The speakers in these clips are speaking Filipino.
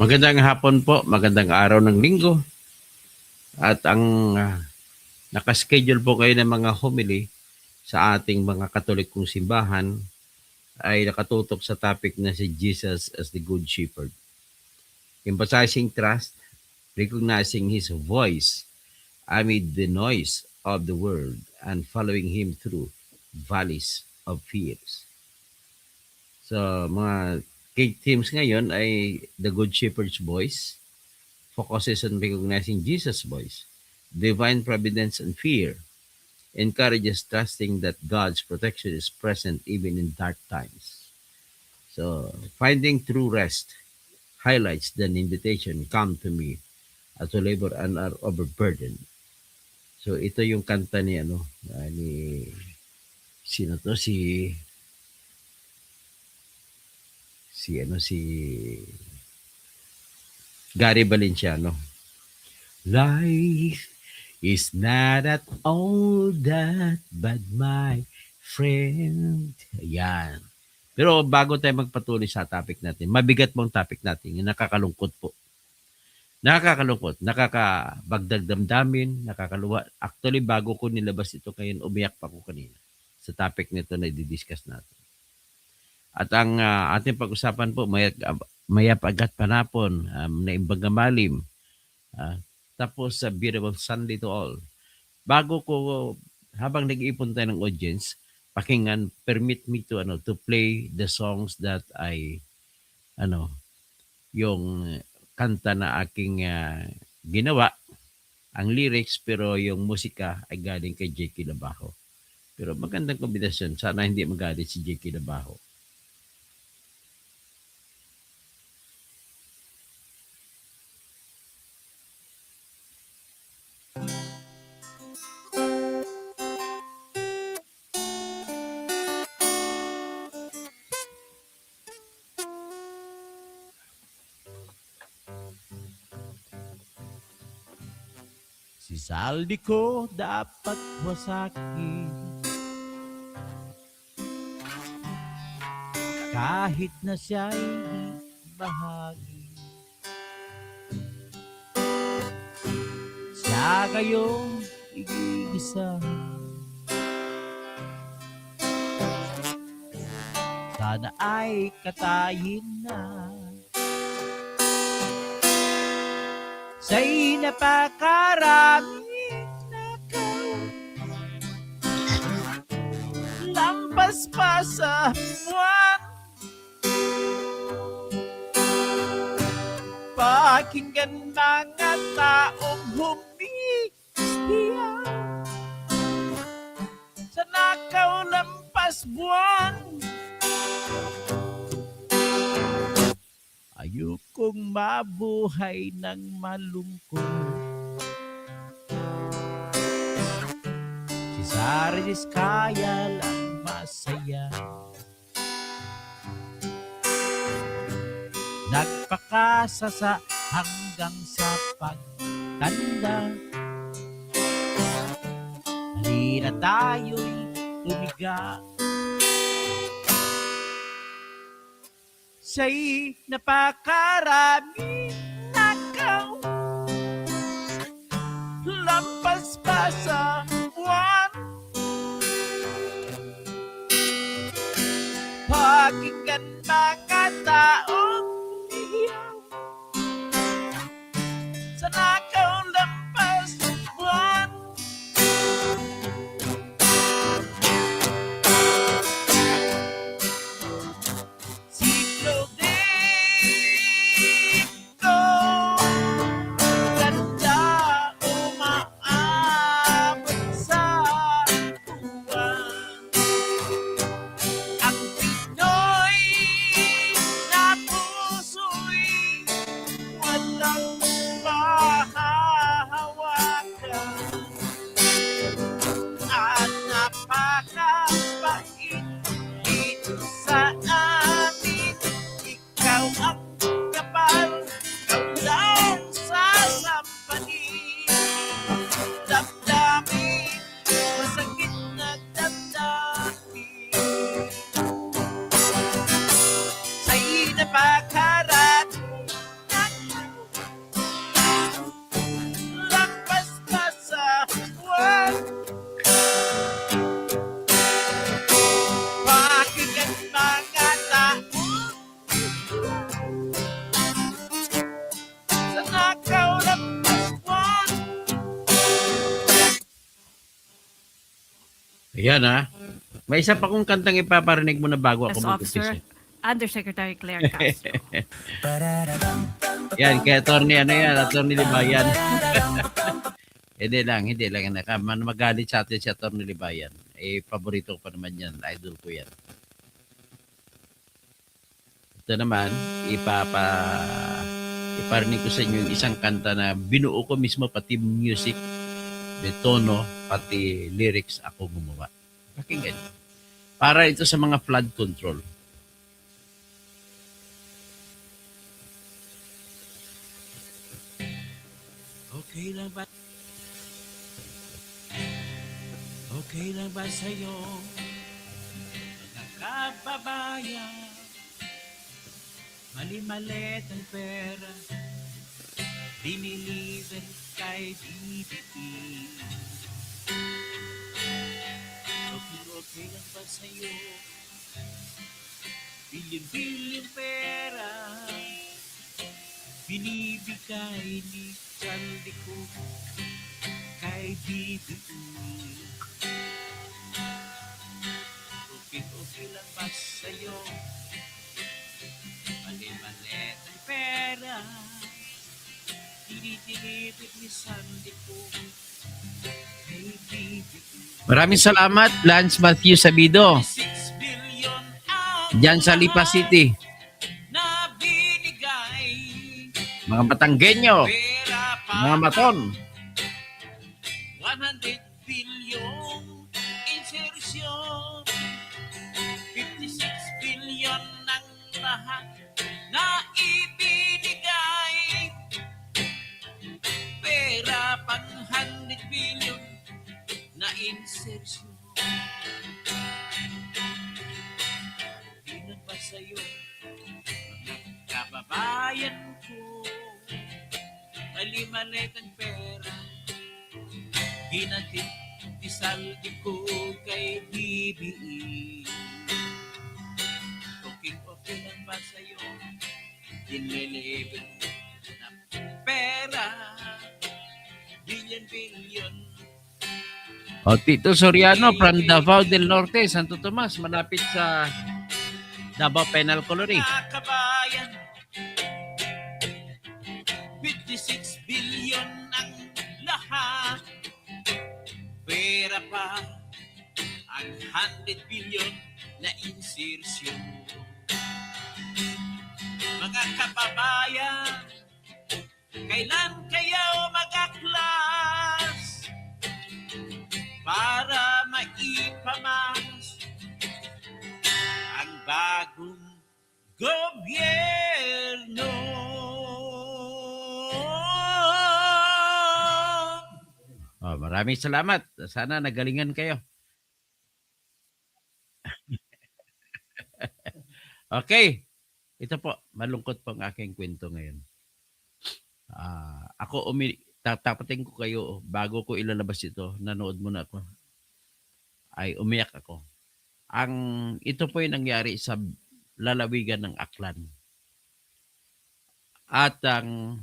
Magandang hapon po, magandang araw ng linggo. At ang nakaschedule po kayo ng mga homily sa ating mga katolikong simbahan ay nakatutok sa topic na si Jesus as the Good Shepherd. Emphasizing trust, recognizing His voice amid the noise of the world and following Him through valleys of fears. So, mga key themes ngayon ay the Good Shepherd's voice, focuses on recognizing Jesus' voice, divine providence and fear, encourages trusting that God's protection is present even in dark times. So, finding true rest highlights the invitation, come to me as to labor and are overburdened. So, ito yung kanta ni, ni, sino to? Si Gary Valenciano. Life is not at all that bad, my friend. Yan. Pero bago tayo magpatuloy sa topic natin, mabigat mong topic natin, yung nakakalungkot po. Nakakalungkot, nakakabagdag damdamin, nakakaluwa. Actually, bago ko nilabas ito ngayon, umiyak pa ko kanina sa topic nito na i-discuss natin. At ang ating pag-usapan po, mayap agat panapon, naimbang malim, tapos sa beautiful Sunday to all. Bago ko, habang nag-iipon tayo ng audience, pakinggan, permit me to play the songs that I, yung kanta na aking ginawa, ang lyrics, pero yung musika ay galing kay J.K. Labajo. Pero magandang kombinasyon. Sana hindi magalit si J.K. Labajo. Si saldi ko dapat wasakin, kahit na siya'y bahagi. Siya kayong igigisa, sana ay katayin na. Sa'y napakaraming nakaw, lampas pa sa buwan. Pakinggan mga taong humihiyaw sa nakaw lampas buwan. Ayokong mabuhay ng malungkot. Si Sardis kaya lang masaya. Nagpakasasa hanggang sa pagtanda. Halina tayo'y tumiga. Siya'y napakaraming nakaw, lampas pa sa buwan. Pakinggan mga taong umiiyaw sa nakaw lampas buwan. Pinoy na Ayan ha. May isa pa kong kantang ipaparinig mo na bago ako mag-umpisa. Officer Undersecretary Claire Castro. Yan, kay attorney, ano yan, attorney Libayan. Hindi lang. Magalit sa atin si attorney Libayan. Eh, paborito ko pa naman yan. Idol ko yan. Ito naman, iparinig ko sa inyo yung isang kanta na binuo ko mismo, pati music, may tono, pati lyrics ako gumawa. Pakinggan. Para ito sa mga flood control. Okay lang ba? Okay lang ba sa'yo, mga kababayan? Mali-malit ang pera, diniliver kay BBE. Okay lang ba sa'yo, bilyon-bilyon pera, binibigay ni Sandy ko kay BBE. Okay lang ba sa'yo, mali-malit ang pera, dinidilipit ni Sandy ko kay BBE. Maraming salamat, Lance Matthew Sabido. 6 billion diyan sa Lipa City. Na binigay, mga Batanggenyo, mga Maton. 100 billion insertion, 56 billion ng lahat na ibinigay. Pera pang 100 billion na insertion. Di ba sa'yo, mga kababayan ko, mali-malit ang pera, ginatid isaldi ko kay BBE. Okay lang ba sa'yo, dinilibig na pera, bilyon-bilyon. O, Tito Soriano from Davao del Norte, Santo Tomas, malapit sa Davao Penal Colony. Kabayan, 56 billion ang lahat. Pera pa ang 100 billion na insertion. Mga kababayan, kailan kayo mag-aklas para maipamas ang bagong gobyerno? Oh, maraming salamat. Sana nagalingan kayo. Okay. Ito po, malungkot po ang aking kwento ngayon. Ako, tatapatin ko kayo bago ko ilalabas ito. Nanood muna ako. Ay, umiyak ako. Ito po yung nangyari sa lalawigan ng Aklan. At ang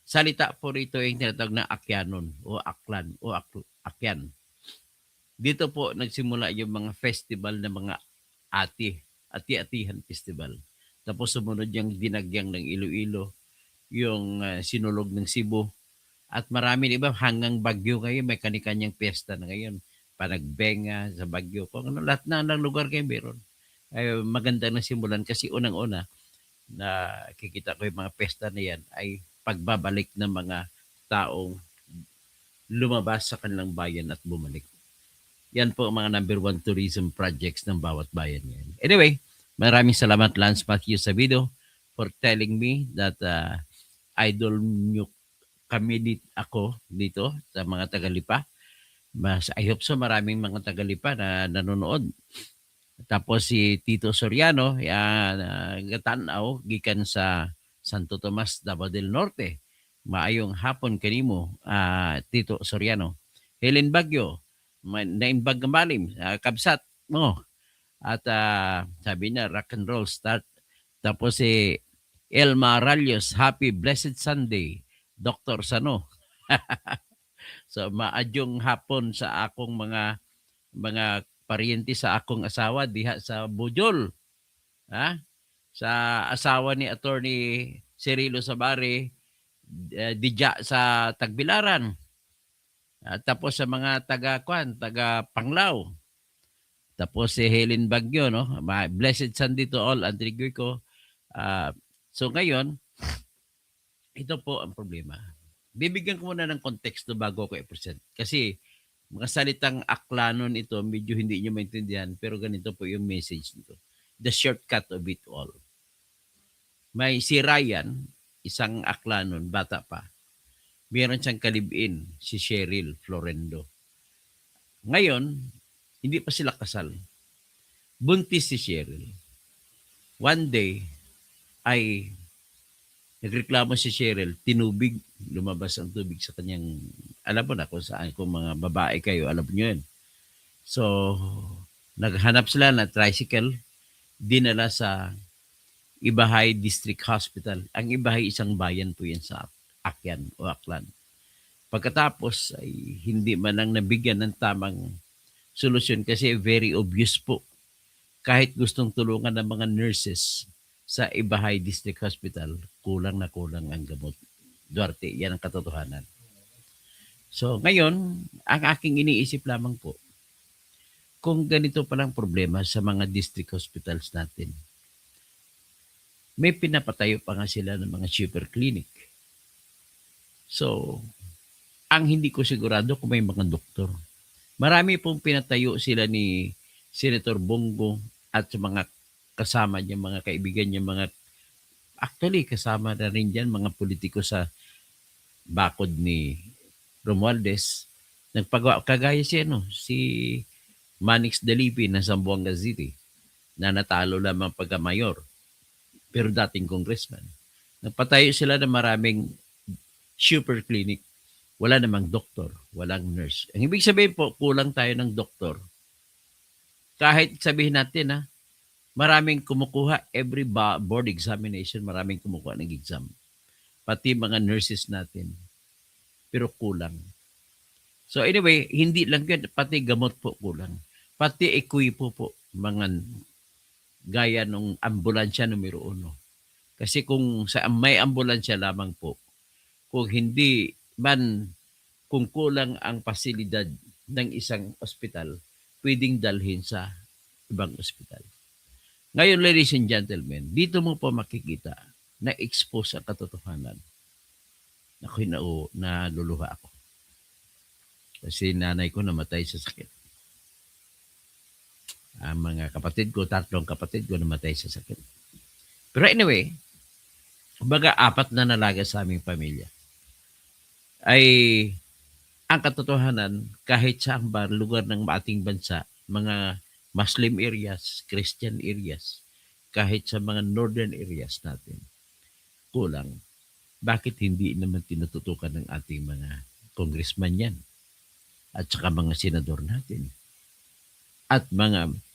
salita po rito yung tinatawag na Akyanon o Aklan o Akyan. Dito po nagsimula yung mga festival ng mga ati-atihan festival. Tapos sumunod yung dinagyang ng Iloilo, yung sinulog ng Cebu, at marami iba hanggang Bagyo ngayon, may kani-kanyang piyesta na ngayon. Panagbenga sa Bagyo, kung ano, lahat na ng lugar kayo meron. Ay, maganda na simulan kasi unang-una na kikita ko yung mga piyesta na yan ay pagbabalik ng mga taong lumabas sa kanilang bayan at bumalik. Yan po ang mga number one tourism projects ng bawat bayan ngayon. Anyway, maraming salamat Lance Matthew Sabido for telling me that idol nyo kami ako dito sa mga Tagalipa. I hope so maraming mga Tagalipa na nanonood. Tapos si Tito Soriano, gatanaw, gikan sa Santo Tomas, Davao del Norte. Maayong hapon kanimo, Tito Soriano. Helen Bagyo, naimbag malim, kabsat mo. At sabi niya, rock and roll start. Tapos si Elma Ralios, happy blessed Sunday, Dr. Sano. So maadyong hapon sa akong mga paryente sa akong asawa diha sa Bujol. Ha? Sa asawa ni Attorney Cirilo Sabare, didya sa Tagbilaran. Tapos sa mga taga Panglao. Tapos si Helen Bagyo, no? Blessed Sunday to all, Andrigoy ko. So ngayon, ito po ang problema. Bibigyan ko muna ng konteksto bago ko i-present. Kasi mga salitang aklanon ito, medyo hindi nyo maintindihan, pero ganito po yung message nito. The shortcut of it all. May si Ryan, isang aklanon, bata pa. Meron siyang kalibin, si Cheryl Florendo. Ngayon, hindi pa sila kasal. Buntis si Cheryl. One day, ay nagreklamo si Cheryl, tinubig, lumabas ang tubig sa kanyang, alam mo na kung saan, kung mga babae kayo, alam nyo yun. So, naghanap sila na tricycle, dinala sa Ibahay District Hospital. Ang Ibahay, isang bayan po yan sa Akyan o Aklan. Pagkatapos ay hindi man lang nabigyan ng tamang solusyon kasi very obvious po. Kahit gustong tulungan ng mga nurses sa Ibahay District Hospital, kulang na kulang ang gamot. Duarte, yan ang katotohanan. So ngayon, ang aking iniisip lamang po, kung ganito palang problema sa mga district hospitals natin, may pinapatayo pa nga sila ng mga super clinic. So, ang hindi ko sigurado kung may mga doktor. Marami pong pinatayo sila ni Senator Bongo at sa mga kasama niya, mga kaibigan niya, actually kasama na rin dyan, mga politiko sa bakod ni Romualdez. Nagpagawa, kagaya si Manix Dalipi ng Zamboanga City na natalo lamang pagka-mayor pero dating congressman. Nagpatayo sila ng maraming super clinic. Wala namang doktor, walang nurse. Ang ibig sabihin po, kulang tayo ng doktor. Kahit sabihin natin maraming kumukuha every board examination, maraming kumukuha ng exam. Pati mga nurses natin. Pero kulang. So anyway, hindi lang yun, pati gamot po kulang. Pati equipo po, mga gaya ng ambulansya numero 1. Kasi kung may ambulansya lamang po, kung hindi man, kung kulang ang pasilidad ng isang ospital, pwedeng dalhin sa ibang ospital. Ngayon, ladies and gentlemen, dito mo po makikita na expose ang katotohanan. Ako'y naluluha ako. Kasi nanay ko namatay sa sakit. Ang mga kapatid ko, 3 kapatid ko namatay sa sakit. Pero anyway, baga 4 na nalaga sa aming pamilya. Ay ang katotohanan, kahit sa lugar ng ating bansa, mga Muslim areas, Christian areas, kahit sa mga northern areas natin, kulang. Bakit hindi naman tinututukan ng ating mga congressman yan? At saka mga senador natin. At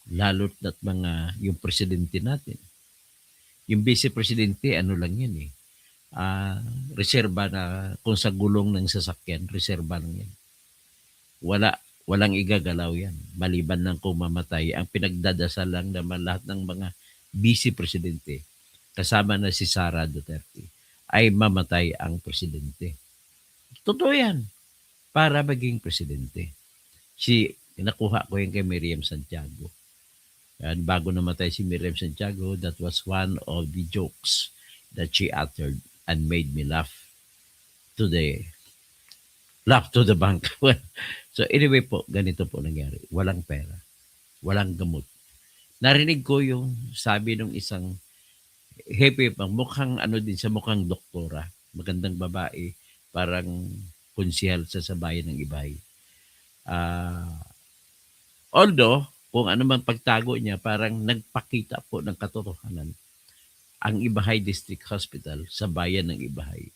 lalo't at yung presidente natin. Yung vice-presidente, ano lang yan reserba na kung sa gulong ng sasakyan, reserba lang yan. Walang igagalaw yan. Maliban lang kung mamatay. Ang pinagdadasal lang naman lahat ng mga vice-presidente, kasama na si Sara Duterte, ay mamatay ang presidente. Totoo yan. Para maging presidente. Nakuha ko yung kay Miriam Santiago. And bago namatay si Miriam Santiago, that was one of the jokes that she uttered and made me laugh to the bank. So anyway po, ganito po nangyari. Walang pera. Walang gamot. Narinig ko yung sabi ng isang hepe, mukhang mukhang doktora. Magandang babae. Parang konsehal sa bayan ng Ibahay. Although, kung ano man pagtago niya, parang nagpakita po ng katotohanan ang Ibahay District Hospital sa bayan ng Ibahay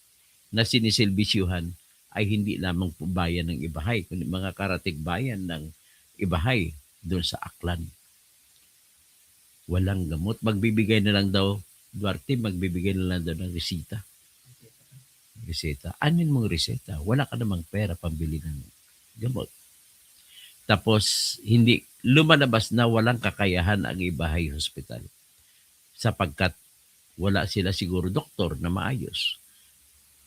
na sinisilbisyuhan ay hindi lamang po bayan ng Ibahay, kundi mga karatig bayan ng Ibahay doon sa Aklan. Walang gamot. Magbibigay na lang daw, Duarte, magbibigay na lang daw ng resita. Reseta. Anin mong reseta? Wala ka namang pera pambili ng gamot. Tapos, hindi lumalabas na walang kakayahan ang Ibahay Hospital sapagkat wala sila siguro doktor na maayos.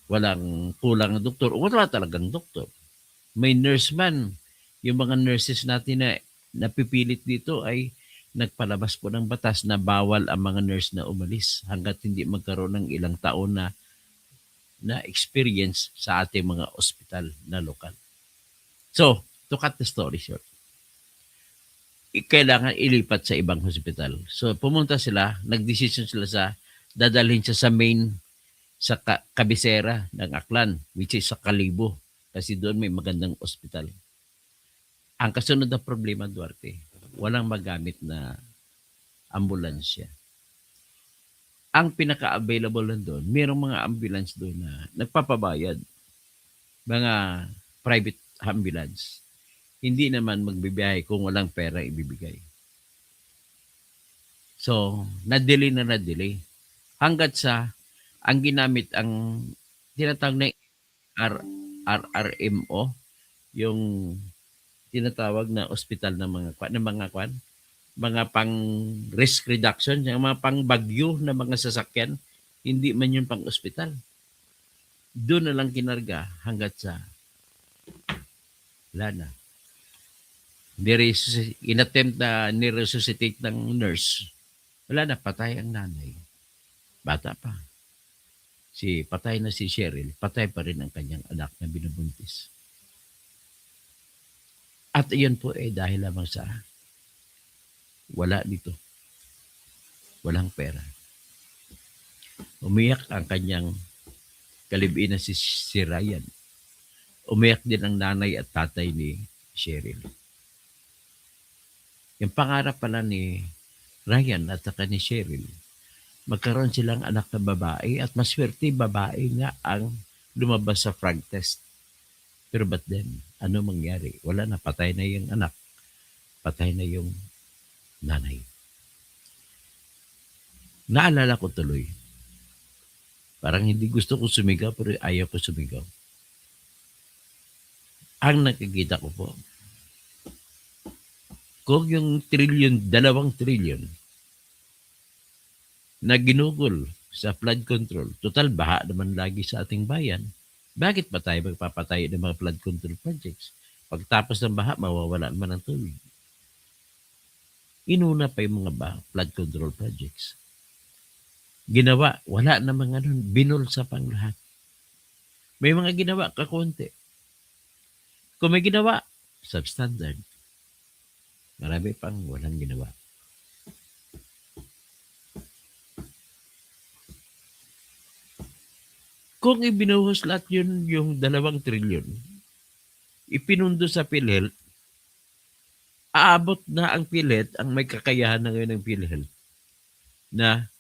Walang kulang na doktor. Wala talagang doktor. May nurse man. Yung mga nurses natin na napipilit dito ay nagpalabas po ng batas na bawal ang mga nurse na umalis hanggat hindi magkaroon ng ilang taon na experience sa ating mga ospital na lokal. So, to cut the story short, kailangan ilipat sa ibang hospital. So, pumunta sila, nagdesisyon sila sa dadalhin siya sa main, sa kabisera ng Aklan, which is sa Kalibo. Kasi doon may magandang ospital. Ang kasunod na problema, Duarte, walang magamit na ambulansya. Ang pinaka-available lang doon, mayroong mga ambulance doon na nagpapabayad. Mga private ambulance. Hindi naman magbibiyahe kung walang pera ibibigay. So, na-delay. Hanggat sa, ang ginamit, ang tinatawag na RRMO, yung tinatawag na ospital ng mga pang risk reduction, yung mga pang bagyo na mga sasakyan, hindi man yun pang ospital. Doon na lang kinarga hanggat sa wala na. Inattempt na niresuscitate ng nurse. Wala na, patay ang nanay. Bata pa. Patay na si Cheryl, patay pa rin ang kanyang anak na binubuntis. At iyon po dahil lamang sa wala dito. Walang pera. Umiyak ang kanyang kalibin na si Ryan. Umiyak din ang nanay at tatay ni Cheryl. Yung pangarap pala ni Ryan at saka ni Cheryl, magkaroon silang anak na babae at maswerte babae nga ang lumabas sa frog test. Pero but then, ano mangyari? Wala na, patay na yung anak. Patay na yung nanay. Naalala ko tuloy. Parang hindi gusto ko sumigaw pero ayaw ko sumigaw. Ang nakikita ko po, kung yung 2 trillion na ginugol sa flood control, total baha naman lagi sa ating bayan, bakit pa tayo magpapatay ng mga flood control projects? Pagtapos ng baha, mawawala naman ang tubig. Inuna pa yung mga flood control projects. Ginawa, wala namang binulsa pang lahat. May mga ginawa, kakunti. Kung may ginawa, substandard. Marami pang walang ginawa. Kung ibinuhos lahat yun, yung 2 trilyon, ipinundo sa PhilHealth, aabot na ang PhilHealth, ang may kakayahan na ngayon ng PhilHealth, na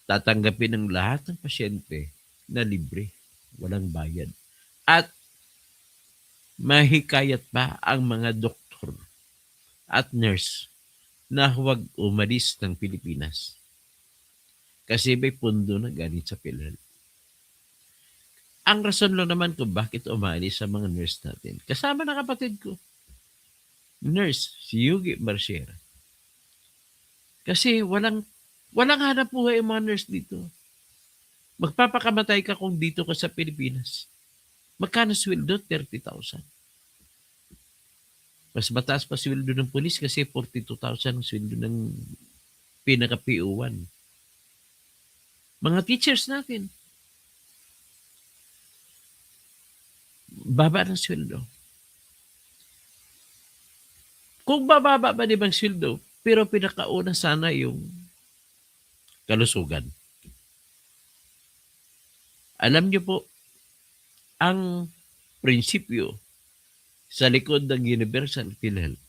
tatanggapin ng lahat ng pasyente na libre, walang bayad. At mahikayat pa ang mga doktor at nurse na huwag umalis ng Pilipinas. Kasi may pundo na galing sa PhilHealth. Ang rason lang naman kung bakit umalis sa mga nurse natin. Kasama na kapatid ko. Nurse, si Yugi Marciera. Kasi walang hanap buhay ang mga nurse dito. Magpapakamatay ka kung dito ka sa Pilipinas. Magkano sweldo? 30,000. Mas mataas pa sweldo ng pulis kasi 42,000 ang sweldo ng pinaka-PO1. Mga teachers natin, baba ng sweldo. Kung bababa ba bang sweldo, pero pinakauna sana yung kalusugan. Alam niyo po, ang prinsipyo sa likod ng Universal PhilHealth,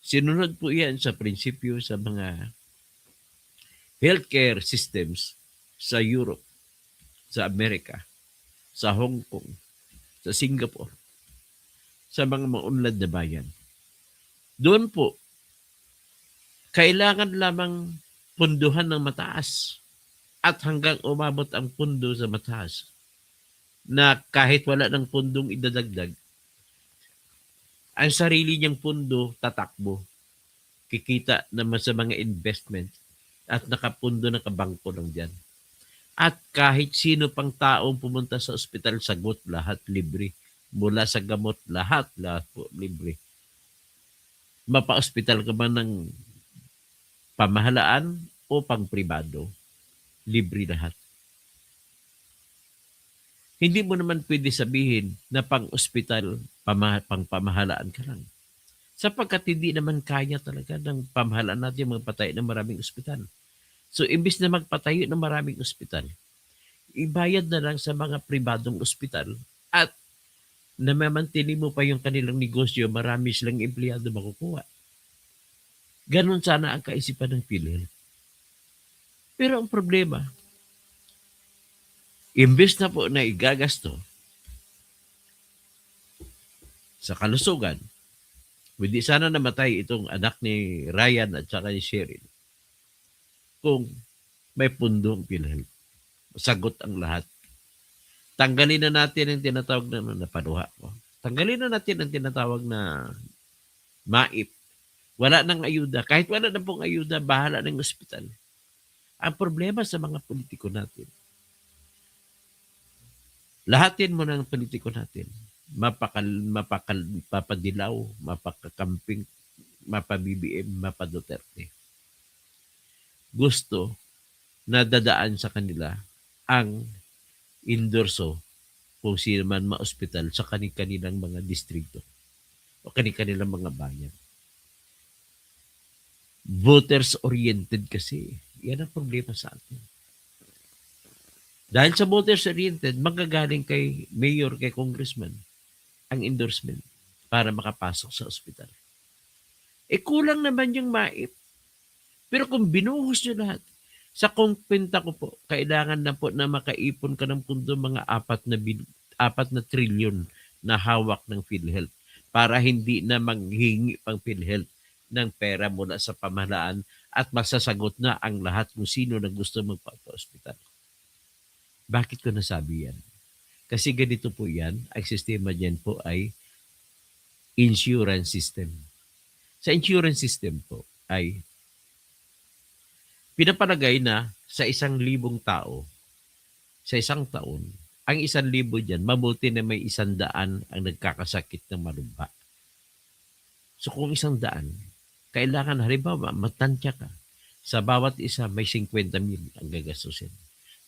sinunod po yan sa prinsipyo sa mga healthcare systems sa Europe, sa Amerika, sa Hong Kong, sa Singapore, sa mga maunlad na bayan. Doon po, kailangan lamang punduhan ng mataas at hanggang umabot ang pundo sa mataas na kahit wala ng pundong idadagdag, Ang sarili niyang pundo tatakbo. Kikita naman sa mga investment at nakapundo nakabangko lang diyan. At kahit sino pang taong pumunta sa ospital, sagot lahat libre. Mula sa gamot, lahat po libre. Mapa-ospital ka man ng pamahalaan o pang pribado, libre lahat. Hindi mo naman pwede sabihin na pang-ospital, pang pamahalaan ka lang. Sapagkat hindi naman kaya talaga ng pamahalaan natin magpatayo ng maraming ospital. So, imbis na magpatayo ng maraming ospital, ibayad na lang sa mga pribadong ospital at namamantili mo pa yung kanilang negosyo, marami silang empleyado makukuha. Ganon sana ang kaisipan ng PhilHealth. Pero ang problema, imbes na po na igagasto sa kalusugan, hindi sana namatay itong anak ni Ryan at saka ni Sheryl kung may pundong PhilHealth. Sagot ang lahat. Tanggalin na natin ang tinatawag na napaluha ko. Tanggalin na natin ang tinatawag na MAIP. Wala nang ayuda. Kahit wala na pong ayuda, bahala ng ospital. Ang problema sa mga politiko natin, lahatin mo ng politiko natin, mapadilaw, mapakakamping, mapa-BBM, mapa-Duterte. Gusto na dadaan sa kanila ang endorso kung sino man ma-ospital sa kanilang mga distrito o kanilang mga bayan. Voters-oriented kasi. Yan ang problema sa atin. Dahil sa voters-oriented, magagaling kay mayor, kay congressman, ang endorsement para makapasok sa ospital. Kulang naman yung MAIP. Pero kung binuhos nyo lahat, sa kumpenta ko po, kailangan na po na makaipon ka ng pundo mga 4 na trilyon na hawak ng PhilHealth para hindi na manghingi pang PhilHealth ng pera mula sa pamahalaan at masasagot na ang lahat kung sino na gusto magpapa-ospital. Bakit ko nasabi yan? Kasi ganito po yan, ang sistema dyan po ay insurance system. Sa insurance system po ay pinapalagay na sa 1,000 tao, sa isang taon, ang 1,000 dyan, mabuti na may 100 ang nagkakasakit ng malubha. So kung 100, kailangan halimbawa matansya ka. Sa bawat isa may 50,000 ang gagastusin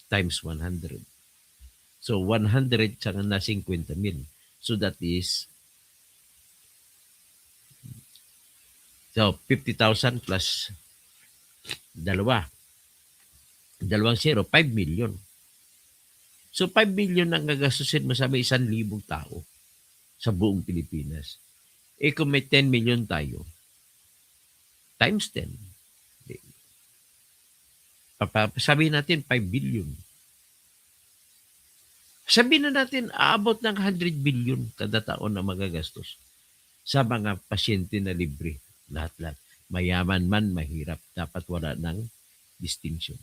times 100. So 100 sa na 50,000. So that is 50,000 plus dalawang 0, 5 million. So 5 million ang gagastusin mo sa may 1,000 tao sa buong Pilipinas. Kung may 10 million tayo, times 10. Sabihin natin 5 billion. Sabihin na natin aabot ng 100 billion kada taon na magagastos sa mga pasyente na libre. Lahat-lahat. Mayaman man, mahirap. Dapat wala ng distinction.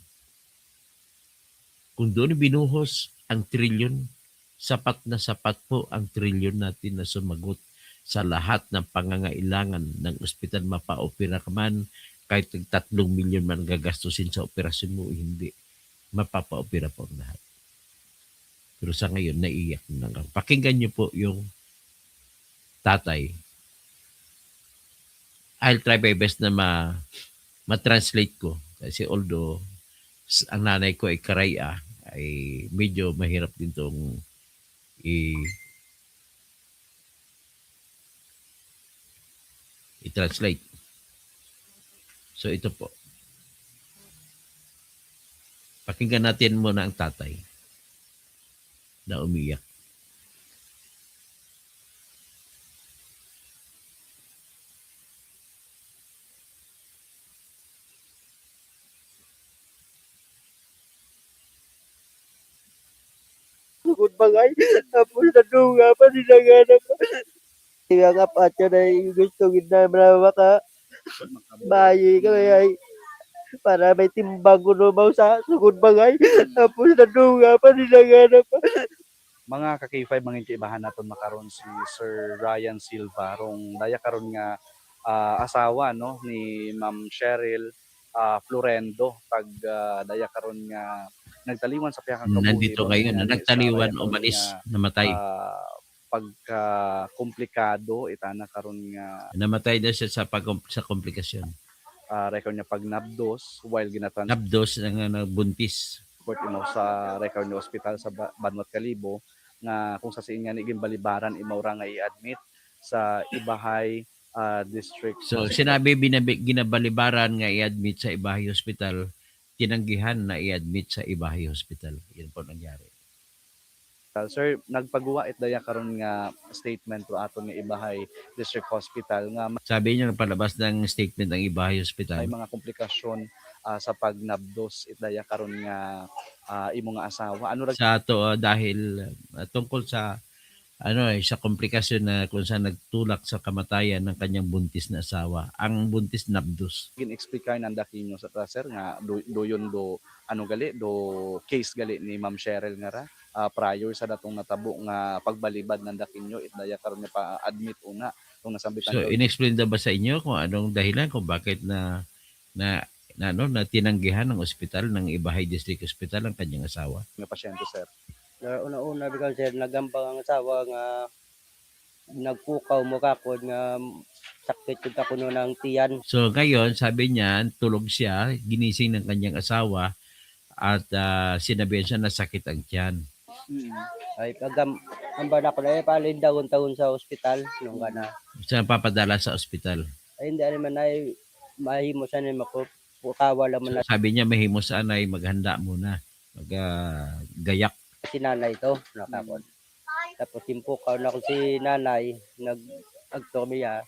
Kung doon binuhos ang trilyon, sapat na sapat po ang trilyon natin na sumagot sa lahat ng pangangailangan ng ospital. Mapa-opera ka man, kahit 3 milyon man gagastusin sa operasyon mo, hindi. Mapapa-opera po ang lahat. Pero sa ngayon, naiyak na lang. Pakinggan niyo po yung tatay. I'll try my best na ma-translate ko. Kasi although ang nanay ko ay Karaya, ay medyo mahirap din itong i-translate. So ito po. Pakinggan natin muna ang tatay na umiyak. Sugod bagay, tapos nadunga pa sinagana pa. Tingangap at siya na gusto gina maka bayi kami ay para may timbang ko lumaw sa sugod bagay. Tapos nadunga pa sinagana pa. Mga ka-K5 mga ibahan naton makaron si Sir Ryan Silva rong daya karon nga asawa no ni Ma'am Cheryl Florendo tag daya karon nga nagtaliwan sa pihakang kabuhi Nandito bago ngayon na nga ni sa nagtaliwan, daya karon nga umalis, namatay. pagka komplikado itana karon nga Namatay daw siya sa komplikasyon. record niya pag nabdos while ginatransport Nabdos ng buntis. imo sa record ni ospital sa Banwat Kalibo nga kung sa siin nga ni gimbalibaran imaw ra nga i-admit sa Ibahay district. So sinabi ginabalibaran nga i-admit sa Ibahay Hospital, tinanggihan na i-admit sa Ibahay Hospital. Yun po nangyari. Sir, nagpagawa it daya karon nga statement to aton nga Ibahay District Hospital nga Sabi niya palabas ng statement ng Ibahay may Hospital. mga komplikasyon sa pagnabdos it daya karon nga imo nga asawa. Ano ra Sa ato dahil tungkol sa sa komplikasyon na kung saan nagtulak sa kamatayan ng kanyang buntis na asawa. Ang buntis nabdos. gin-explica nanda kinyo sa sir nga doyon do ano gali do case gali ni Ma'am Cheryl nga ra prior sa datong natabo nga pagbalibad nanda kinyo it daya karon nga pa-admit una kung nasambitan So inexplain daw ba sa inyo kung anong dahilan kung bakit na tinanggihan ng ospital ng Ibahay District Hospital ang kanyang asawa? nga pasyente sir. Una-una bitaw sir nagambang ang asawa nga nagpukaw mo kakod nga sakit jud ako no ng tiyan. So ngayon, sabi niya, tulog siya, ginising ng kanyang asawa at sinabihan siya na sakit ang tiyan. Ay pagam amba na ko na palin taon sa ospital nung kana. Siya papadala sa ospital. Ay hindi man ay mahimo sa ni mako pukawa lang man So, sabi niya, mahimos ay maghanda muna. Gayak. si nanay to nakakot. Tapos timpukaw na ko si nanay nag-agtomiya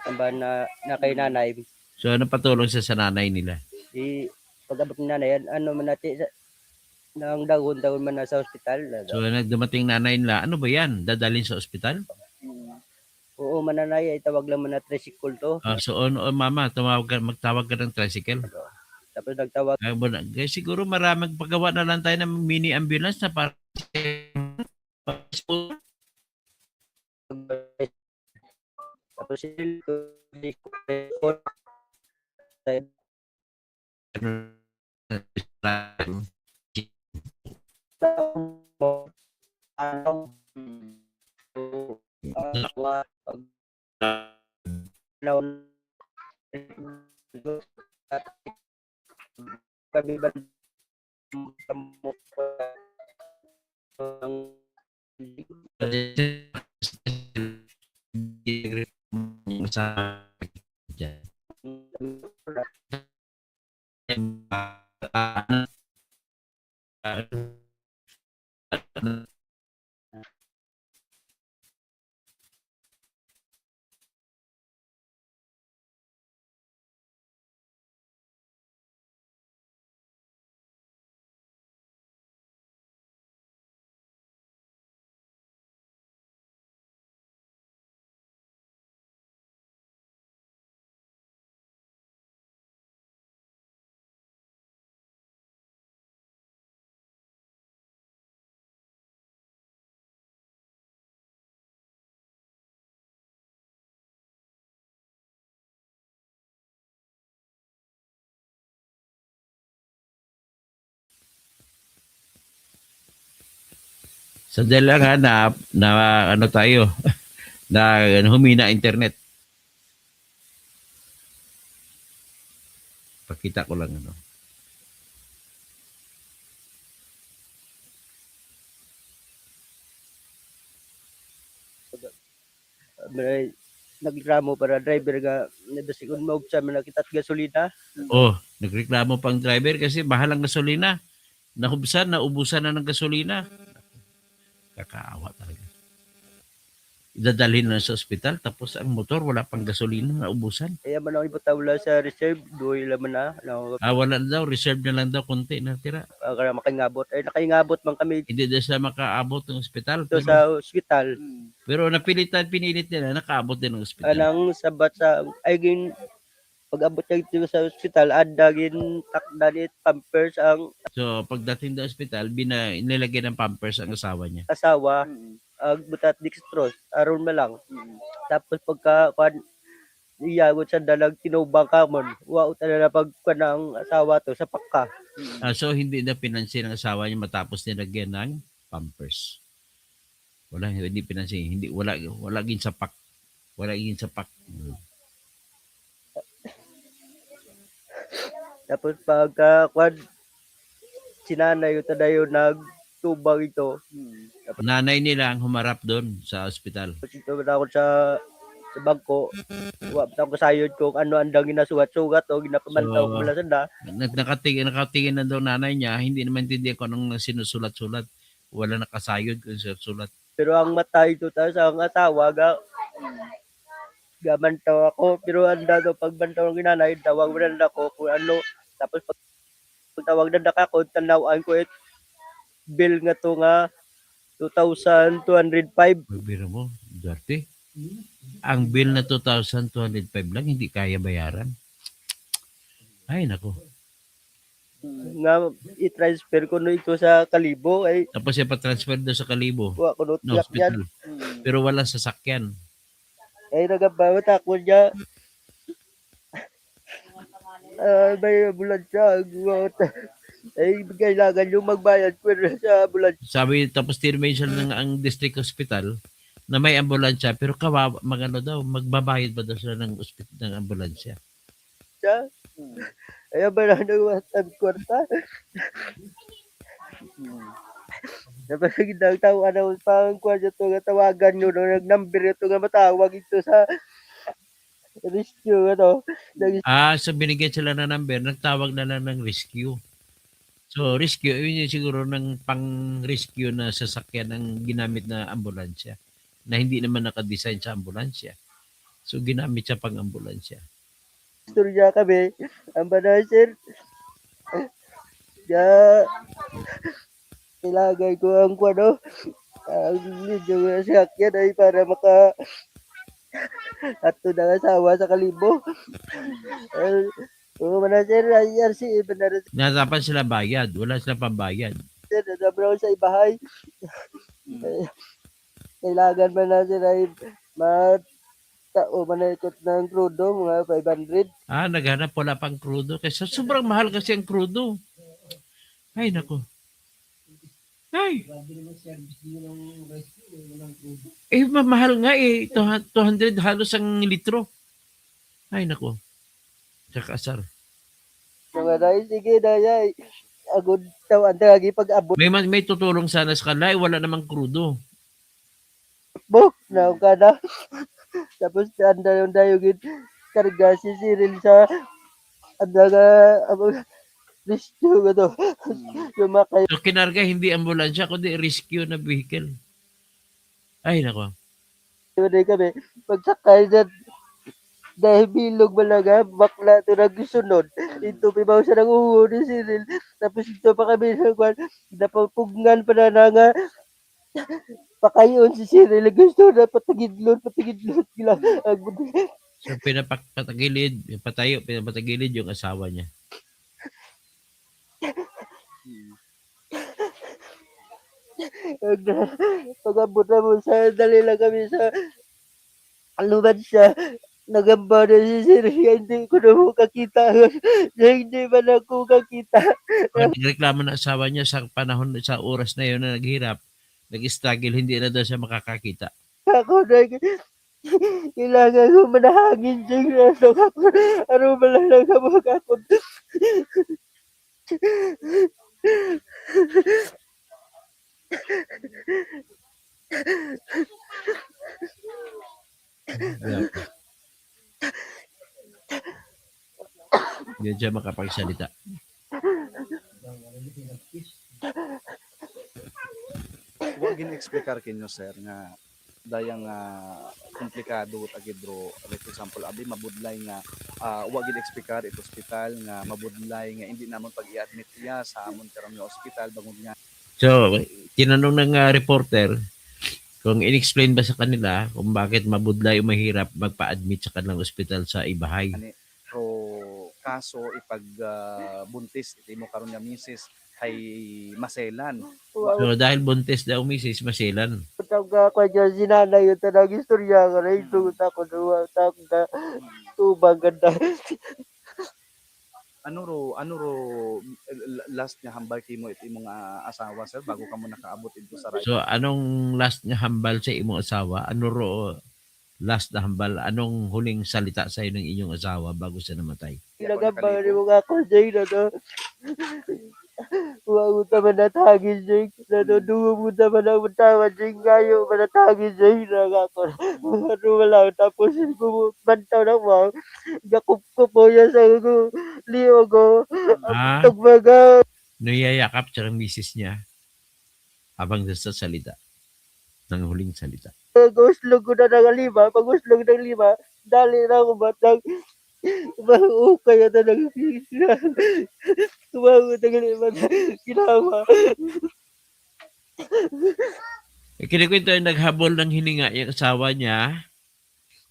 amba na kay nanay So napatulong siya sa nanay nila. pag-abot ni nanay ano man natin nang dagon man na sa ospital. So nagdumating nanay nila, ano ba yan? Dadalhin sa ospital? Oo mananay ay tawag lang man na tricycle to. So mama, magtawag ka ng tricycle. Tapos nagtawag Siguro maraming paggawa na lang tayo ng mini ambulance na para tapos si So dahil lang na ano tayo, na humina internet. Pakita ko lang ano. nagreklamo para driver nga nadasikon mo sa man nakitat gasolina. Oh, nagreklamo pang driver kasi mahal ang gasolina. Naubusan na ng gasolina. Kakaawa talaga. Idadalhin na sa ospital tapos ang motor wala pang gasolina, naubusan. Kaya man ako ibutawla sa reserve, duhay laman na. Wala na daw, reserve na lang daw, konti na tira. Para makingabot. Ay nakaingabot man kami Hindi na sila makaabot ng ospital. dito sa ospital. Pero pinilit nila, nakaabot din ng ospital. Anang sabat sa ay Pag-abot niya dito sa ospital, andagin takdanit pampers ang So, pagdating sa ospital, nilagyan ng pampers ang asawa niya. asawa, ang butat dextrose, aron na lang. Tapos pagka iyagod sa dalag tinubang kamon, wa na pagkuan ang asawa to sa pakka. So, hindi na pinansin ng asawa niya matapos nilagyan ng pampers. Wala, hindi pinansin. Hindi, wala gin sapak. Wala gin sapak. Tapos pagka sinanay ito na yun nagtubang ito. Nanay nila ang humarap doon sa ospital. Tapos ito na ako sa bangko. Wa pa ko sayod kung ano andang ginasugat-sugat o ginapamantaw ko mula sanda. Nakatingin na daw nanay niya, hindi naman intindihan kung anong sinusulat-sulat. Wala nakasayod kung sinusulat. Pero ang mata ito ta sa ang asawa gamantaw ako. Pero anda daw pagbantaw ng ginanay, tawag mo na ako kung ano. Tapos pag tawag na ako, tanawaan ko bill nga to nga 2,205. Magbira mo, Duarte. Ang bill na 2,205 lang, hindi kaya bayaran. Ay, nako. Nga i-transfer ko no ito sa Kalibo ay Tapos siya pa-transfer doon sa Kalibo, wa ko no na tiyak yan. hospital. Pero wala sasakyan. Ay nagabawat ako niya. May ambulansya. Ay kailangan yung magbayad ko sa ambulansya. Sabi, tapos tinumay siya ng ang district hospital na may ambulansya, pero kawawa, magbabayad ba daw sila ng, ng ambulansya? Ay ba na nagwasab kwarta? Dapat ginagtaw ano pang kwarta to nga tawagan nyo no nag-number ito nga matawag ito sa rescue ano. So binigyan sila ng number, nagtawag na lang ng rescue. So rescue, yun yung siguro ng pang-rescue na sasakyan ng ginamit na ambulansya na hindi naman nakadesign sa ambulansya. So ginamit siya pang ambulansya. Istorya kami. Ang banal sir. Ya ilagay ko ang kwano. Ang medyo sakyan ay para maka ato na asawa sa Kalibo. Mana sir, ayar si benar Na dapat sila bayad, wala silang pambayad. sir, nabraw sa ibahay. Kailangan man na sir ay manayot ng krudo, mga 500. Naghanap wala pang krudo. Kasi sobrang mahal kasi ang krudo. Ay, nako. Ay. Mahal nga eh. 200 halos ang litro. Ay, nako. Kakasar. Mga dahil, sige na yay. Agod taw ang lagi pag-abot May tutulong sana sa kanila. Wala namang krudo. mo. Na ka na. Tapos anda yung dayugin karga si Cyril sa anda nga rescue ko to. Sumakay. So, kinarga hindi ambulansya, kundi rescue na vehicle. Ay, nako. Doon kami. Pagsakay na dahil bilog malaga, bakla ito nagsunod. Ito pibaw siya ng uho ni Cyril. Tapos ito pa kami sa kwan. Napapugngan pa na nga. Pakayon si Cyril. Gusto na patagidlot. Gila. So, pinapatagilid yung asawa niya. Pag-abot na mo sa dali lang kami sa aluman siya. Nagamba na si Cyril. Hindi ko na mo kakita. Hindi man ako kakita. Nagreklamo na asawa niya sa panahon, sa oras na yun na naghirap, nag-struggle, hindi na daw siya makakakita. Ako na kailangan ko manahangin siya. Ano ba lang ako. Yeah. Hindi siya makapagsalita. Huwag gin-explicar kinyo sir nga dayang komplikado tagidro like example abi mabudlay nga huwag gin-explicar ito ospital nga mabudlay nga hindi namon pag-i-admit niya sa amon karon nga ospital bangod nga So, tinanong ng reporter kung in-explain ba sa kanila kung bakit mabudlay o mahirap magpa-admit sa kanilang ospital sa Ibahay. pro kaso ipag buntis iti mo karon nga misis ay maselan. So dahil buntis daw misis, masilan. Utang ka ako dyan, sinanay yung tanang istorya ka na ito. Tako na, tako na, tubang ganda. Ano ro last nga hambal kimo iti imong asawa sir bago ka mo nakaabot dito sa right? So anong last nga hambal sa imong asawa? Ano ro last na hambal? Anong huling salita sa ng inyong asawa bago siya namatay? Pinagambang ni mga ako dyan na no. Huwag mo naman natagin dyan. Nanunungo mo naman ang matawa dyan. Ngayon manatagin dyan. Nagako. Ano wala. Tapos bumantaw na mo. Gakup-kup mo yan sa liyo ko. Ah, Tagbaga. niyayakap siya ng misis niya habang sa salita. Ng huling salita. Pag-uslog ko na ng 5. Pag-uslog ng 5. Dali na ako batang. Kaya na nag-isira. Tumago na ganun ginawa. Kinikwento yung naghabol ng hininga yung asawa niya.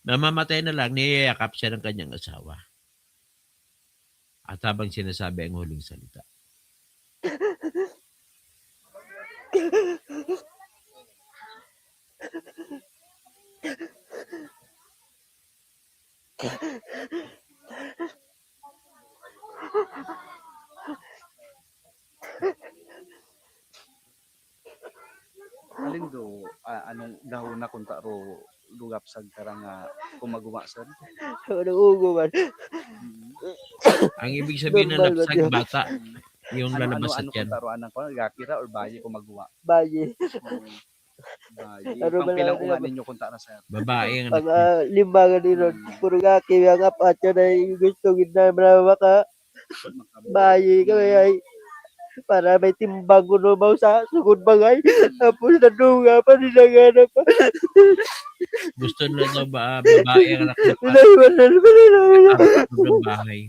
Mamamatay na lang, niyayakap siya ng kanyang asawa. At habang sinasabi ang huling salita. Alin do anong dahon na kunta ro lugapsag karang kumagawa sir? Anong ugo man. Ang ibig sabihin ng Normal ba lapsag yun? bata, yung lalabas at Ano yan. kunta ro anang ko gakira or bayi kumagawa? Bayi. Bayi. Ano ba Pangpilang na- unga ninyo kunta ra sir? Babae ang Pag anak niya. limbangan din nun. Puro gaki. Ang apat yun ay gusto gina na maka bayi kami ay para may timbang ko no sa sugod bagay. Tapos nadunga pa nilagana pa. Gusto nila daw babae ang anak niya para Pinaiwanan pa nila. makakapag ng bahay.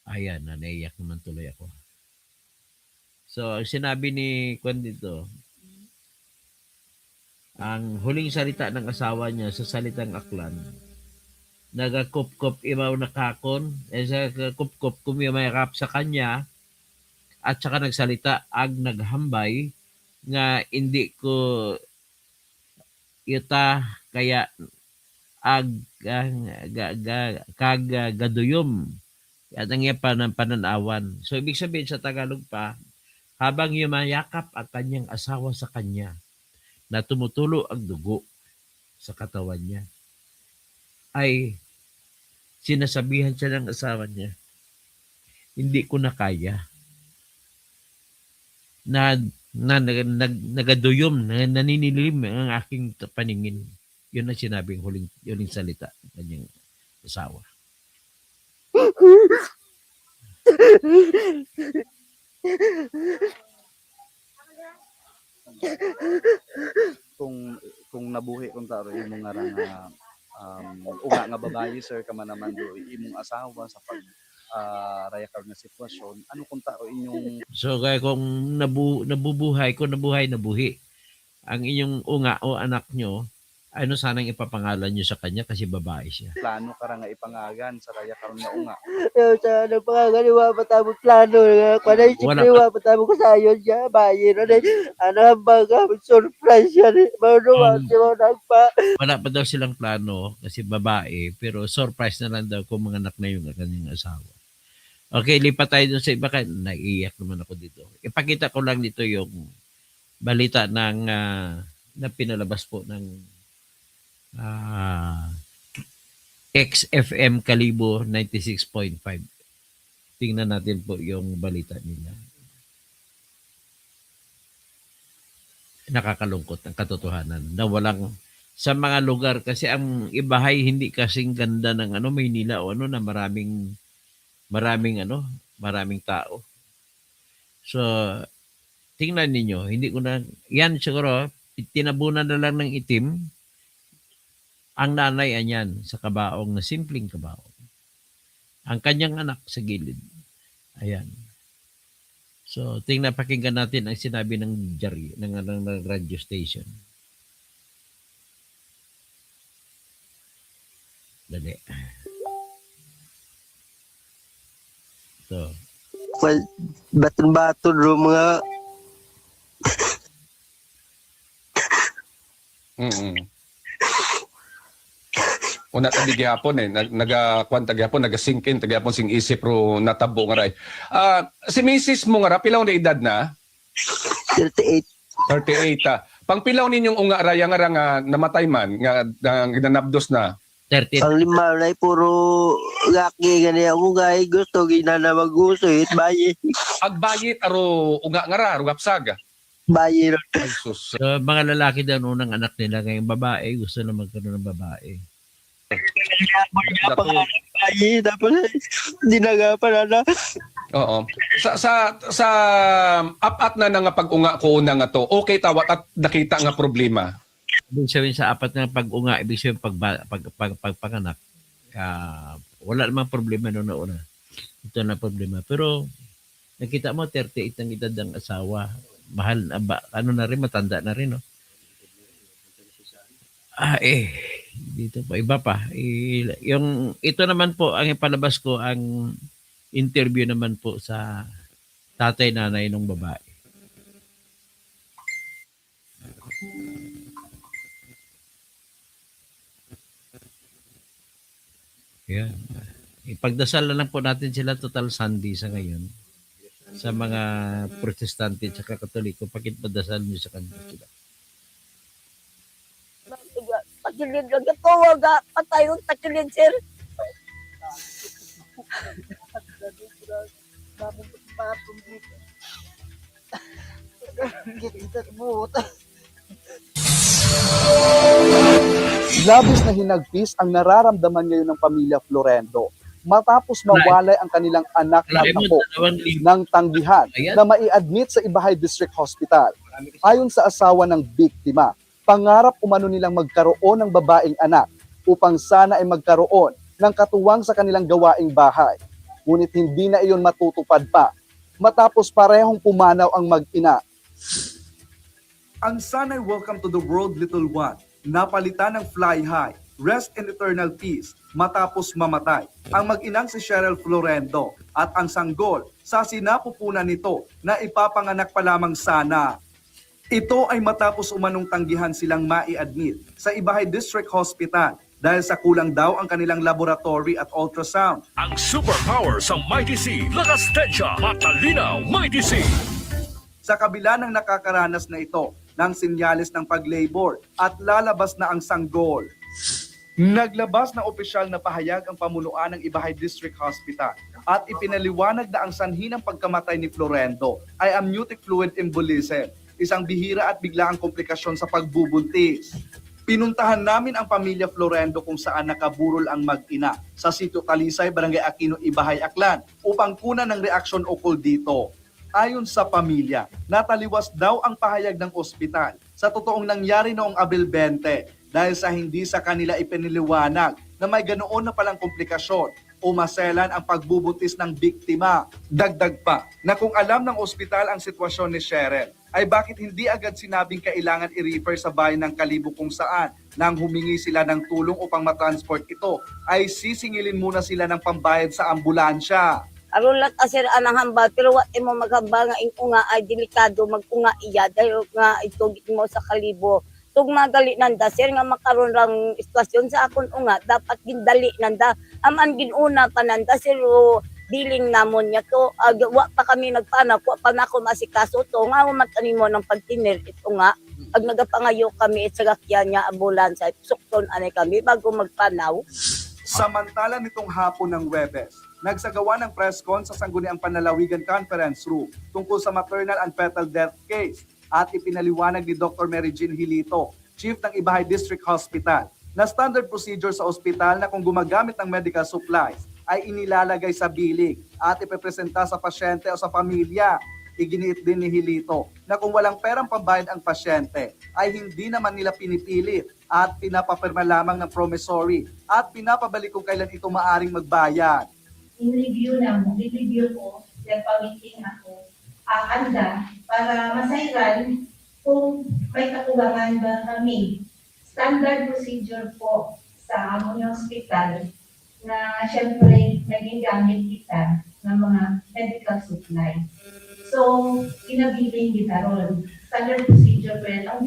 Ayan, naiyak naman tuloy ako. So, ang sinabi ni Kwan dito, ang huling salita ng asawa niya sa salitang aklan, nagakup-kup imaw na kakon, sa kup-kup kumimayakap sa kanya, at saka nagsalita ag naghambay nga hindi ko ita kaya ag kag gaduyom at ang iya pananawan. So ibig sabihin sa Tagalog pa, habang yumayakap ang kanyang asawa sa kanya na tumutulo ang dugo sa katawan niya, ay sinasabihan siya ng asawa niya, hindi ko na kaya. Nagaduyom, naninilim ang aking paningin. Yun ang sinabing huling salita ng kanyang asawa. Kung nabuhi kunta ro imong nga unga nga babayi sir ka man naman do imong asawa sa pag raya karon nga sitwasyon ano kunta ro inyong So kaya kung nabubuhay ko, nabuhi. Ang inyong unga o anak nyo, ano sanang ipapangalan nyo sa kanya kasi babae siya. plano kara nga ipangagan sa raya karon nga unga? Yung sa ano pangangaliwa matapos plano. Kwanay Wala sikliwa matapos kasayon siya. Bayi na rin. Ano hambang surprise yan. Manuwa. Di mo nagpa. Wala pa daw silang plano kasi babae, pero surprise na lang daw kung mga anak na yung kanyang asawa. Okay, lipat tayo dun sa iba. Naiiyak naman ako dito. Ipakita ko lang dito yung balita ng na pinalabas po ng XFM Kalibo 96.5. Tingnan natin po yung balita nila. Nakakalungkot ang katotohanan na walang sa mga lugar kasi ang ibahay hindi kasing ganda ng Maynila o na maraming tao. So tingnan ninyo, hindi ko na yan siguro tinabunan na lang ng itim ang nanay anyan sa kabaong na simpleng kabaong. Ang kanyang anak sa gilid. Ayan. So, pakinggan natin ang sinabi ng Jerry, ng radio station. Dali. So, Well, baton-baton ro mga Una tabi gihapon nagakuan tagyapon nagasink in tagyapon sing isip ro natabo nga ray. Si Mrs. mo nga ra pilaw na edad na? 38. 38. Pangpilaw ninyong unga raya nga ra nga namatay man nga ginanabdos na. 13. Ang lima na puro laki gani ako gay gusto ginana magusuit bayi. Agbayit aro unga nga ra ro gapsag. Bayi ro. Ay sus. So, mga lalaki daw unang anak nila, ngayong babae, gusto na magkaroon ng babae. Dato, Bayi tapos hindi nagapan na. oo. Sa apat na nga pag-unga ko una nga to. Okay tawat at nakita nga problema. Ibig sabihin sa apat na pag-unga, ibig sabihin pagpanganak, wala namang problema noon na una. Ito na problema. Pero nakita mo, 38 ang edad ng asawa. Mahal na ba? Ano na rin, matanda na rin, no? Dito pa, iba pa. Yung, ito naman po, ang ipalabas ko, ang interview naman po sa tatay-nanay ng babae. Yan. Ipagdasal na lang po natin sila total Sunday sa ngayon. Sa mga protestante at katoliko, pakitpadasal niyo sa kanila sila. Takilid lang ito, wag patayong takilid, sir. Labis na hinagpis ang nararamdaman ngayon ng pamilya Florendo matapos mawalay ang kanilang anak na apo ng tanggihan na mai-admit sa Ibahay District Hospital. Ayon sa asawa ng biktima, pangarap umano nilang magkaroon ng babaeng anak upang sana ay magkaroon ng katuwang sa kanilang gawaing bahay. Ngunit hindi na iyon matutupad pa matapos parehong pumanaw ang mag-ina. Ang sana'y welcome to the world, little one, napalitan ng fly high, rest in eternal peace matapos mamatay ang mag-inang si Cheryl Florendo at ang sanggol sa sinapupunan nito na ipapanganak pa lamang sana. Ito ay matapos umanong tanggihan silang mai-admit sa Ibahay District Hospital dahil sa kulang daw ang kanilang laboratory at ultrasound. Ang superpower sa Mighty C, Lakastensya, Matalinaw, Mighty C. Sa kabila ng nakakaranas na ito ng sinyalis ng pag-labor at lalabas na ang sanggol. Naglabas na opisyal na pahayag ang pamunuan ng Ibahay District Hospital at ipinaliwanag na ang sanhi ng pagkamatay ni Florendo ay amniotic fluid embolism, isang bihira at biglaang komplikasyon sa pagbubuntis. Pinuntahan namin ang pamilya Florendo kung saan nakaburol ang mag-ina sa Sitio Talisay, Barangay Aquino, Ibahay, Aklan upang kunan ng reaksyon ukol dito. Ayon sa pamilya, nataliwas daw ang pahayag ng ospital sa totoong nangyari noong Abril 20 dahil sa hindi sa kanila ipiniliwanag na may ganoon na palang komplikasyon o maselan ang pagbubuntis ng biktima. Dagdag pa na kung alam ng ospital ang sitwasyon ni Cheryl, ay bakit hindi agad sinabing kailangan i-refer sa bayan ng Kalibo kung saan nang humingi sila ng tulong upang matransport ito, ay sisingilin muna sila ng pambayad sa ambulansya. Aron lang asir anang hambal, pero wat mo maghambal nga inunga ay delikado mag-unga iya dahil nga itugit mo sa Kalibo. Tug magali nanda sir nga makaron lang sitwasyon sa akon unga dapat gindali nanda aman ginuna pa nanda sir diling namon niya ko wa pa kami nagpanak wa pa nako masikaso to nga matani mo ng pagtinir ito nga pag nagapangayo kami sa gakyan niya ambulansya sukton anay kami bago magpanaw. Samantala nitong hapon ng Webes, nagsagawa ng press con sa Sangguniang Panlalawigan Conference Room tungkol sa maternal and fetal death case at ipinaliwanag ni Dr. Mary Jean Hilito, Chief ng Ibahay District Hospital, na standard procedure sa ospital na kung gumagamit ng medical supplies ay inilalagay sa bilig at ipepresenta sa pasyente o sa pamilya. Iginiit din ni Hilito na kung walang perang pambayad ang pasyente ay hindi naman nila pinipilit at pinapapirma lamang ng promissory at pinapabalik kung kailan ito maaring magbayad. In-review ko, nagpa-meeting ako, handa para masayran kung may katulangan ba kami. Standard procedure po sa among hospital na syempre naging gamit kita ng mga medical supply. So, inabiling kita ron. Standard procedure po yan. Ang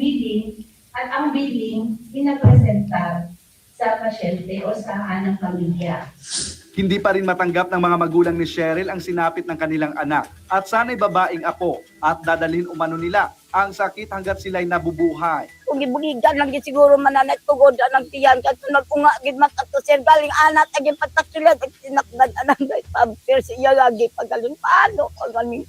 billing, pinapresenta sa pasyente o sa anang pamilya. Hindi pa rin matanggap ng mga magulang ni Cheryl ang sinapit ng kanilang anak at sana'y babaeng apo at dadalhin umano nila ang sakit hanggat sila'y nabubuhay. Kung gibugigan lang gid siguro mananay tugod ang tiyan kadto nag-unga gid mata to sir galing anat agin pataksulan at tinakdan anang day pabir siya lagi pagaling paano pagaling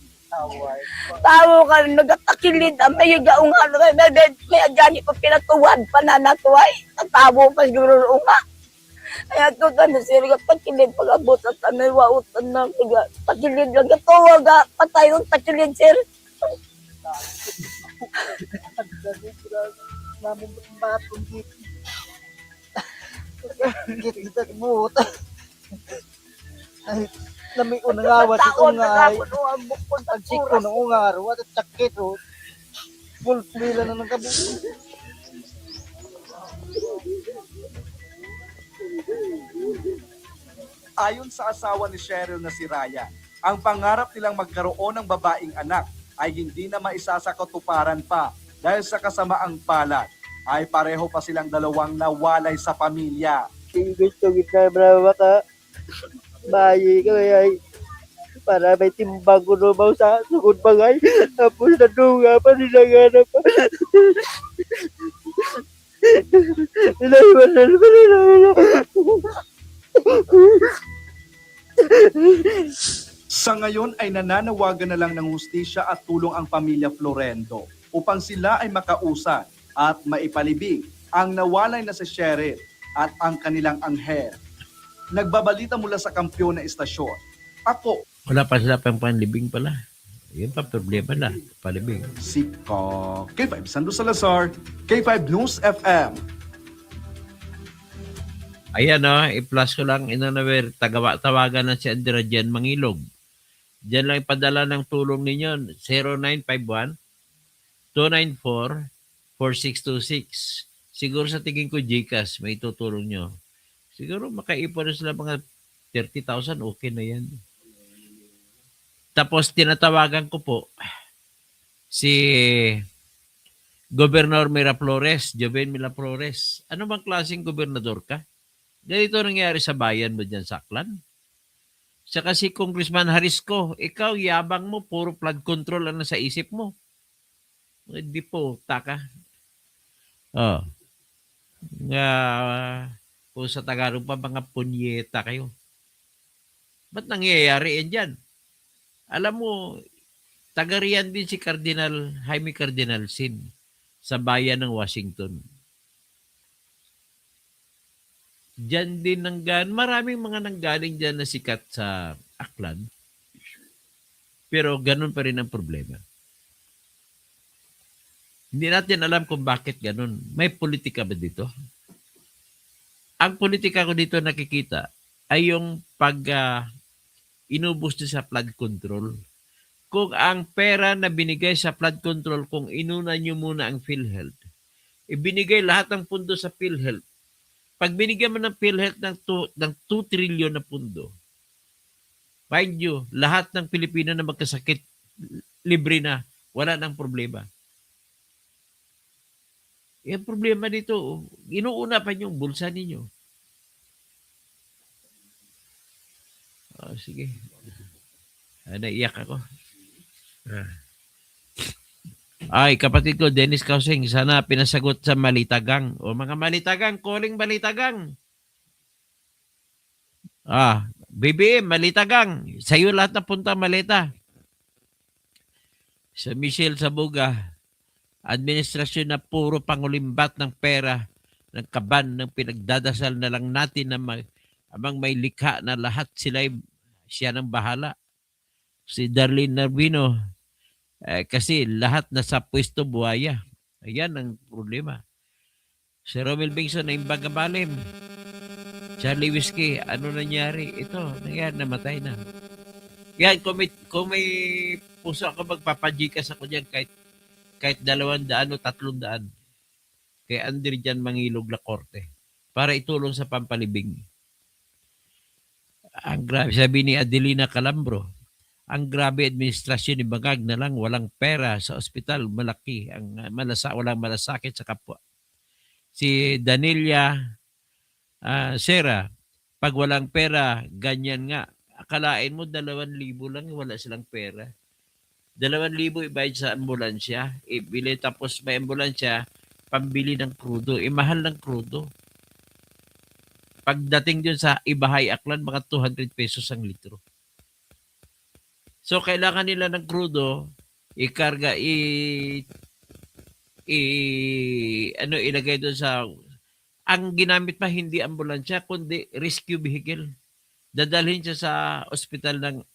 tawo ka nagatakilid may gaunga may adjani pa pinatuwad pananatuway tatawo pa siguro unga kaya to na sir pagkilid pag-abot at anay wautan na pagkilid lang gatuwag patay yung takilid sir. Namin batong dito. Kita mo. Ay, lami unang awas Taon itong na ay. gapon ang bukod Ang siko ng ungaro at sakit o. Full pila na ng kabuto. Ayon sa asawa ni Cheryl na si Ryan, ang pangarap nilang magkaroon ng babaeng anak ay hindi na maisasakatuparan pa dahil sa kasamaang palad ay pareho pa silang dalawang nawalay sa pamilya. Gusto kita brava ka. Bayi ka ay. Para may timbang ko naman sa sugod bagay. Tapos nadunga pa nilaganap pa. Nilaiwanan pa nila. Sa ngayon ay nananawagan na lang ng hustisya at tulong ang pamilya Florendo upang sila ay makausad at maipalibing ang nawalay na si Cheryl at ang kanilang anghel. Nagbabalita mula sa kampiyon na istasyon. Ako, Wala pa sila pang panlibing pala. Yun pa problema na, palibing. si K5 Sando Salazar, K5 News FM. Ayan i-plus ko lang, tawagan na si Andrea Jan Mangilog. Diyan lang ipadala ng tulong ninyo, 0951-294-4626. Siguro sa tingin ko, GCash, may tutulong nyo. Siguro makaipon na sila mga 30,000, okay na yan. Tapos tinatawagan ko po si Gobernador Miraflores, Joven Miraflores. Ano bang klaseng gobernador ka? Ganito nangyari sa bayan mo dyan sa Aklan. Saka si Congressman Harisco, ikaw yabang mo, puro flood control ang nasa isip mo. Hindi po, taka. Oh. Nga, po sa Tagalog pa, mga punyeta kayo. Ba't nangyayari yan dyan? Alam mo, taga-riyan din si Jaime Cardinal Sin sa bayan ng Washington. Diyan din maraming mga nanggaling dyan na sikat sa Aklan. Pero ganun pa rin ang problema. Hindi natin alam kung bakit ganun. May politika ba dito? Ang politika ko dito nakikita ay yung inubos niya sa flood control. Kung ang pera na binigay sa flood control, kung inuna nyo muna ang PhilHealth, ibinigay lahat ng pundo sa PhilHealth. Pag binigyan mo ng PhilHealth ng 2 trillion na pundo, mind you, lahat ng Pilipino na magkasakit, libre na, wala nang problema. Yung problema dito, inuuna pa yung bulsa ninyo. Oh, sige. Naiyak ako. Ay, kapatid ko, Dennis Kausing, sana pinasagot sa Malitagang. O mga Malitagang, calling Malitagang. BBM, Malitagang. Sa'yo lahat na punta, Malita. Sa Michelle Sabuga, administrasyon na puro pangulimbat ng pera, ng kaban, ng pinagdadasal na lang natin na amang may likha na lahat siya nang bahala. Si Darlene Narvino, kasi lahat nasa pwesto buhaya. Ayan ang problema. Si Romel Bingson na imbang kabalim. Charlie Whiskey, ano nangyari? Ito, nangyari, namatay na. Yan, kung may puso ako, magpapajikas ako dyan kahit 200 o 300 kay Andre Jan Mangilog La Corte para itulong sa pampalibing. Ang grabe, sabi ni Adelina Calambro, ang grabe administrasyon ni Bangag na lang walang pera sa ospital, malaki ang walang malasakit sa kapwa. Si Danilia Sera, pag walang pera, ganyan nga. Akalain mo 2,000 lang, wala silang pera. 2,000 ibayad sa ambulansya, ibili tapos may ambulansya, pambili ng krudo. Mahal ng krudo. Pagdating dun sa Ibahay Aklan, mga 200 pesos ang litro. So, kailangan nila ng krudo, ikarga, ilagay doon sa, ang ginamit pa hindi ambulansya, kundi rescue vehicle. Dadalhin siya sa ospital ng,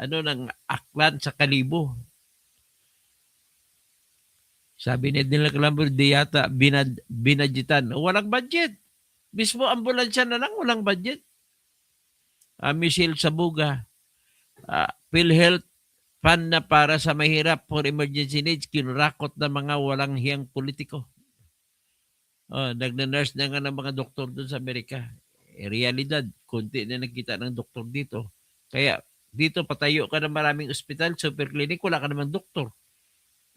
ng Aklan sa Kalibo. Sabi ni Edna Calambro, di yata binadgetan. Walang budget. Mismo ambulansya na lang, walang budget. Michelle Sabuga, PhilHealth fund na para sa mahirap for emergency needs, kinurakot ng mga walang hiyang politiko. Nagna-nurse na nga ng mga doktor doon sa Amerika. Realidad, konti na nakita ng doktor dito. Kaya dito patayo ka ng maraming ospital, super clinic, wala ka namang doktor.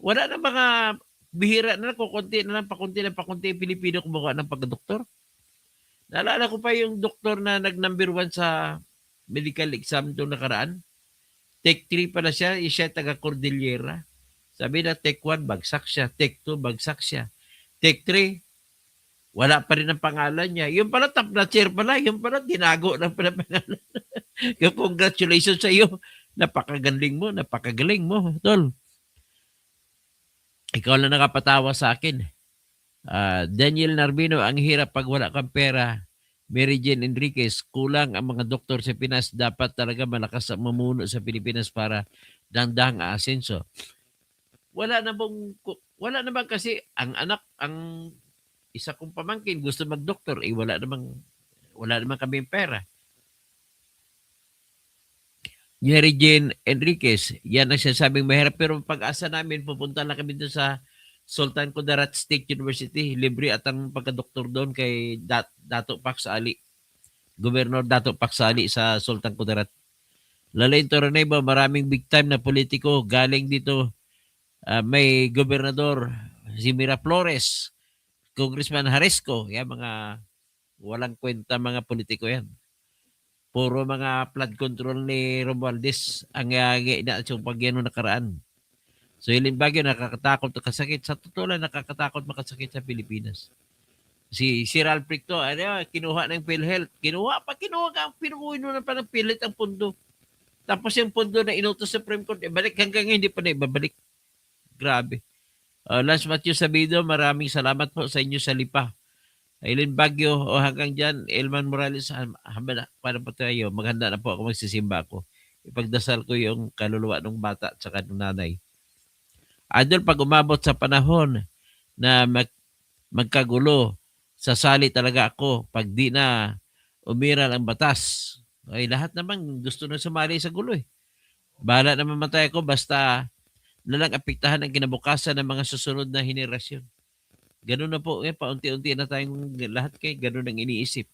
Wala na mga bihira na lang, kukunti na lang, pakunti Pilipino kumuha ng pagdoktor. Naalala ko pa yung doktor na nag-number 1 sa medical exam doon nakaraan. Take 3 pala siya, siya taga Cordillera. Sabi na take 1, bagsak siya. Take 2, bagsak siya. Take 3, wala pa rin ang pangalan niya. Yung pala top notcher pala, yung pala tinago na pala pangalan. Congratulations sa iyo. Napakagaling mo, tol. Ikaw lang nakapatawa sa akin. Daniel Narbino, ang hirap pag wala kang pera. Mary Jane Enriquez, kulang ang mga doktor sa Pinas. Dapat talaga malakas ang mamuno sa Pilipinas para dangdang asenso. Wala naman kasi ang anak, ang isa kong pamangkin gusto magdoktor, wala naman kami pera. Mary Jane Enriquez, yan ang sinasabing mahirap, pero pag-asa namin, pupunta lang kami doon sa Sultan Kudarat State University. Libre at ang pagka-doktor doon kay Dato Pax Ali. Gobernador Dato Pax Ali sa Sultan Kudarat. Lalain Toronebo, maraming big time na politiko galing dito. May gobernador si Miraflores, Congressman Haresco, yan mga walang kwenta mga politiko yan. Puro mga flood control ni Romualdez ang inaasyung pagyano nakaraan. So, Helen Baguio, nakakatakot makasakit. Sa totoo lang, nakakatakot makasakit sa Pilipinas. Si Ralph Ricto, kinuha ng PhilHealth. Kinuha ka, pinukuhin mo na pa ng PhilHealth ang pundo. Tapos yung pundo na inutos sa Supreme Court, balik hanggang ngayon, hindi pa na ibabalik. Grabe. Lance Matthew Sabido, maraming salamat po sa inyo sa lipa. Helen Baguio, hanggang dyan, Elman Morales, para po tayo, maghanda na po ako, magsisimba ako. Ipagdasal ko yung kaluluwa ng bata at saka ng nanay. Adol, pag umabot sa panahon na magkagulo, sasali talaga ako pag di na umiral ang batas. Ay, lahat naman gusto na sumali sa gulo eh. Bahala na mamatay ako basta nalang apektahan ang kinabukasan ng mga susunod na henerasyon. Ganun na po, paunti-unti na tayong lahat ganun ang iniisip.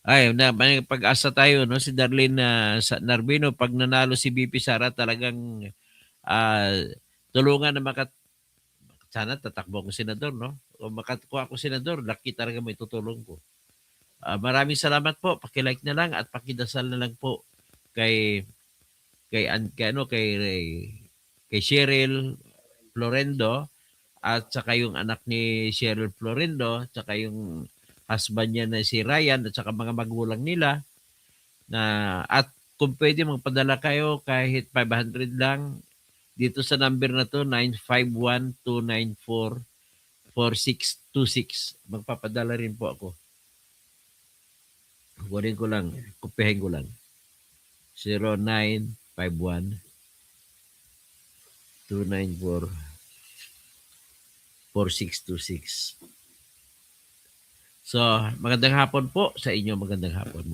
Ay, may pag-asa tayo, no? Si Darlene Narbino, pag nanalo si BP Sara, talagang tulungan na sana tatakbo ko senador, no? O makakuha ko senador, laki talaga may tutulong ko. Maraming salamat po. Paki-like na lang at pakidasal na lang po kay Cheryl Florendo at saka yung anak ni Cheryl Florendo at saka yung husband niya na si Ryan at saka mga magulang nila at kung pwede magpadala kayo kahit 500 lang dito sa number na to, 951-294-4626. Magpapadala rin po ako. Kunin ko lang, kupihin ko lang. 0951-294-4626. So, magandang hapon po sa inyo. Magandang hapon.